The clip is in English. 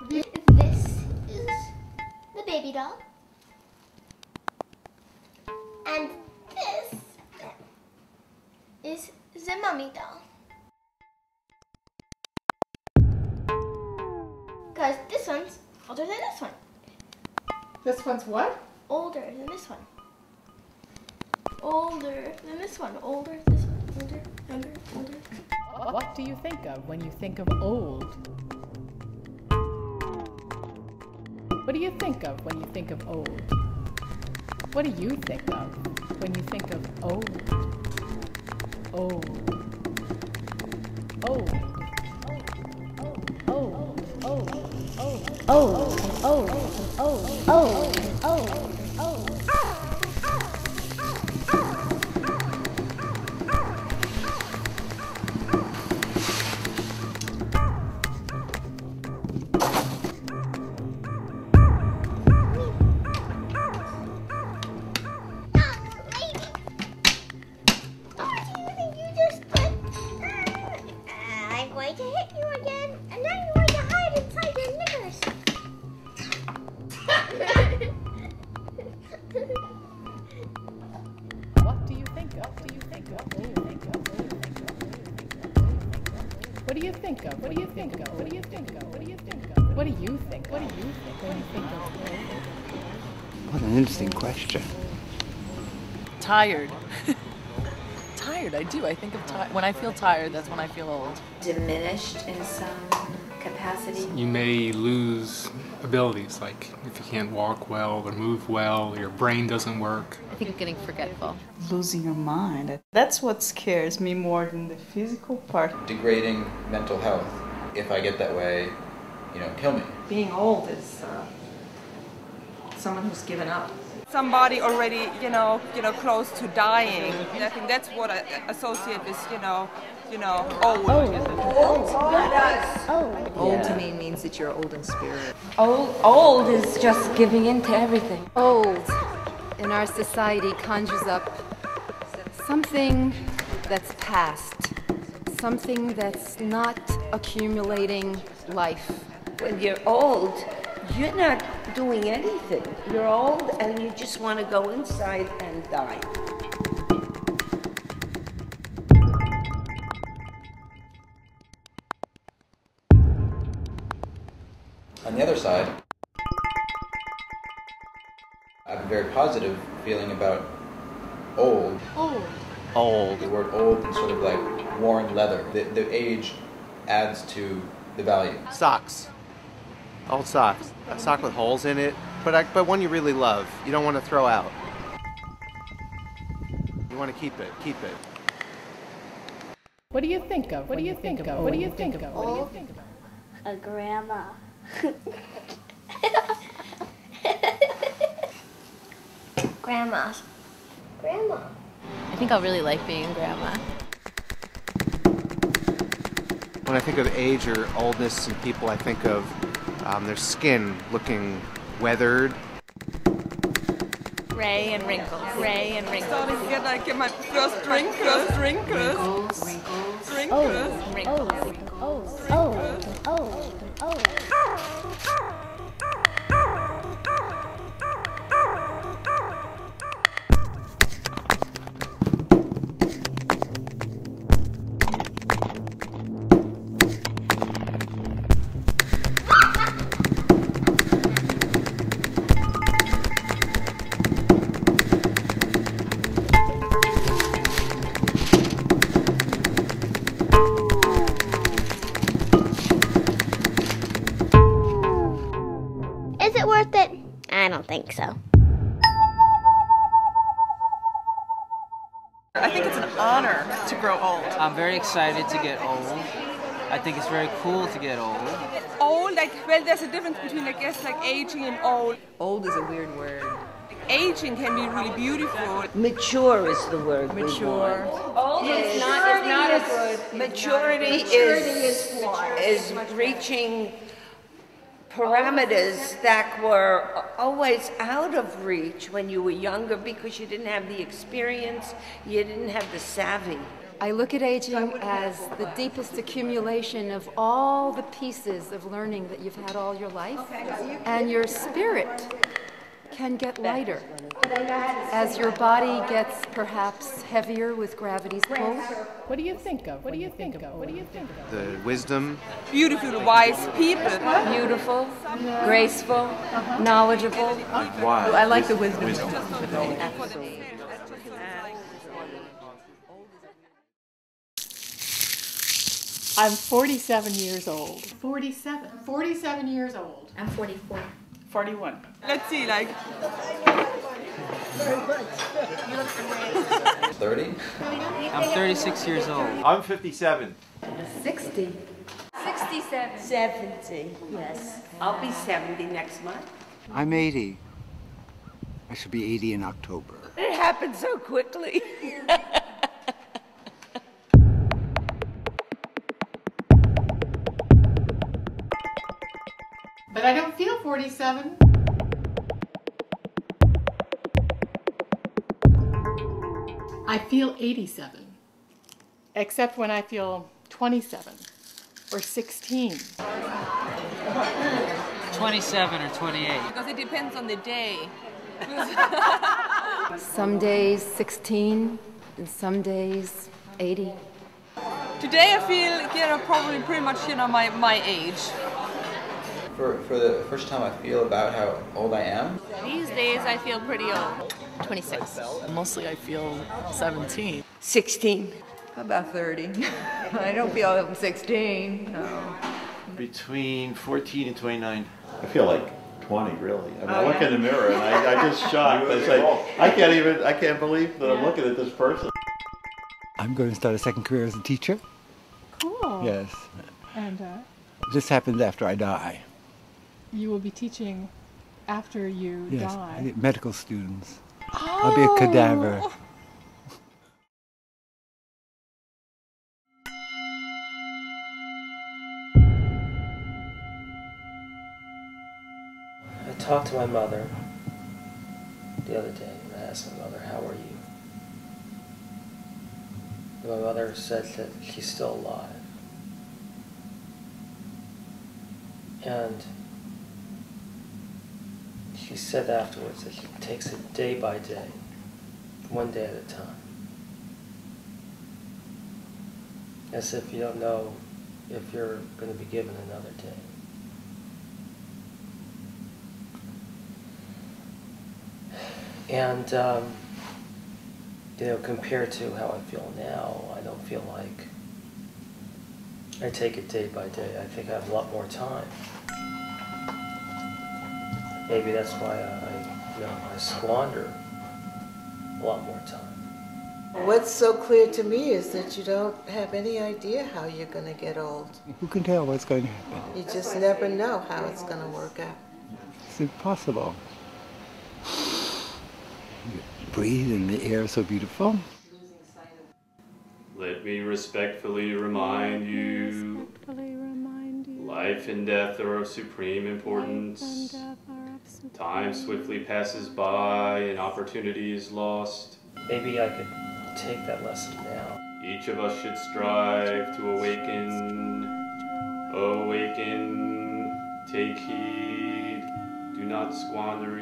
This is the baby doll. And this is the mummy doll. Because this one's older than this one. This one's what? Older than this one. Older than this one. Older, this one. Older, younger, older. What do you think of when you think of old? What do you think of when you think of old? What do you think of when you think of old? Old. Old. Old. Old. Old. Old. Old. Old. Old. I'm going to hit you again, and now you're going to hide inside your knickers. What do you think of? What do you think of? What do you think of? What do you think of? What do you think of? What do you think of? What do you think of? What do you think? What do you think when you think of? What an interesting question. Tired. Tired, I do. I think of when I feel tired, that's when I feel old. Diminished in some capacity. You may lose abilities, like if you can't walk well or move well, or your brain doesn't work. I think getting forgetful. Losing your mind. That's what scares me more than the physical part. Degrading mental health. If I get that way, kill me. Being old is someone who's given up. Somebody already, close to dying. And I think that's what I associate with, old. Old to me means that you're old in spirit. Old is just giving in to everything. Old in our society conjures up something that's past, something that's not accumulating life. When you're old, you're not doing anything. You're old and you just want to go inside and die. On the other side, I have a very positive feeling about old. Old. The word old is sort of like worn leather. The age adds to the value. Socks. Old socks. A sock with holes in it, but one you really love. You don't want to throw out. You want to keep it. Keep it. What do you think of? What do you think of? What do you think of? What do you think of? A grandma. Grandma. I think I'll really like being a grandma. When I think of age or oldness in people, I think of their skin looking weathered. Gray and wrinkles. Gray and wrinkles. Starting to get my first wrinkles. Wrinkles. Is it worth it? I don't think so. I think it's an honor to grow old. I'm very excited to get old. I think it's very cool to get old. Old, there's a difference between, aging and old. Old is a weird word. Aging can be really beautiful. Mature is the word. Mature. Old is not a good. Maturity is reaching parameters that were always out of reach when you were younger because you didn't have the experience, you didn't have the savvy. I look at aging as the deepest accumulation of all the pieces of learning that you've had all your life, and your spirit can get lighter as your body gets perhaps heavier with gravity's pull. What do you think of? What do you think of? What do you think of? The wisdom. Beautiful, wise people. Beautiful, graceful, knowledgeable. Wise. I like the wisdom. I'm 47 years old. 47. 47 years old. I'm 44. 41. Let's see, like. 30? I'm 36 years old. I'm 57. 60. 67. 70, yes. I'll be 70 next month. I'm 80. I should be 80 in October. It happened so quickly. But I don't feel 47. I feel 87. Except when I feel 27 or 16. 27 or 28. Because it depends on the day. Some days 16, and some days 80. Today I feel, probably pretty much, my age. For the first time I feel about how old I am. These days I feel pretty old. 26. Mostly I feel 17. 16. About 30. I don't feel I'm 16. No. Between 14 and 29. I feel like 20, really. I mean, I look yeah? in the mirror and I just shocked. I say, I can't believe that I'm looking at this person. I'm going to start a second career as a teacher. Cool. Yes. And This happens after I die. you will be teaching after you Yes, die. medical students. I'll be a cadaver. I talked to my mother the other day, and I asked my mother, how are you? And my mother said that she's still alive. And she said afterwards that she takes it day by day, one day at a time. As if you don't know if you're going to be given another day. And, compared to how I feel now, I don't feel like I take it day by day. I think I have a lot more time. Maybe that's why I squander a lot more time. What's so clear to me is that you don't have any idea how you're going to get old. Who can tell what's going to happen? You just never know how it's going to work out. It's impossible. You breathe and the air is so beautiful. Let me respectfully remind you, life and death are of supreme importance. Time swiftly passes by and opportunity is lost. Maybe I could take that lesson now. Each of us should strive to awaken. Awaken, take heed, do not squander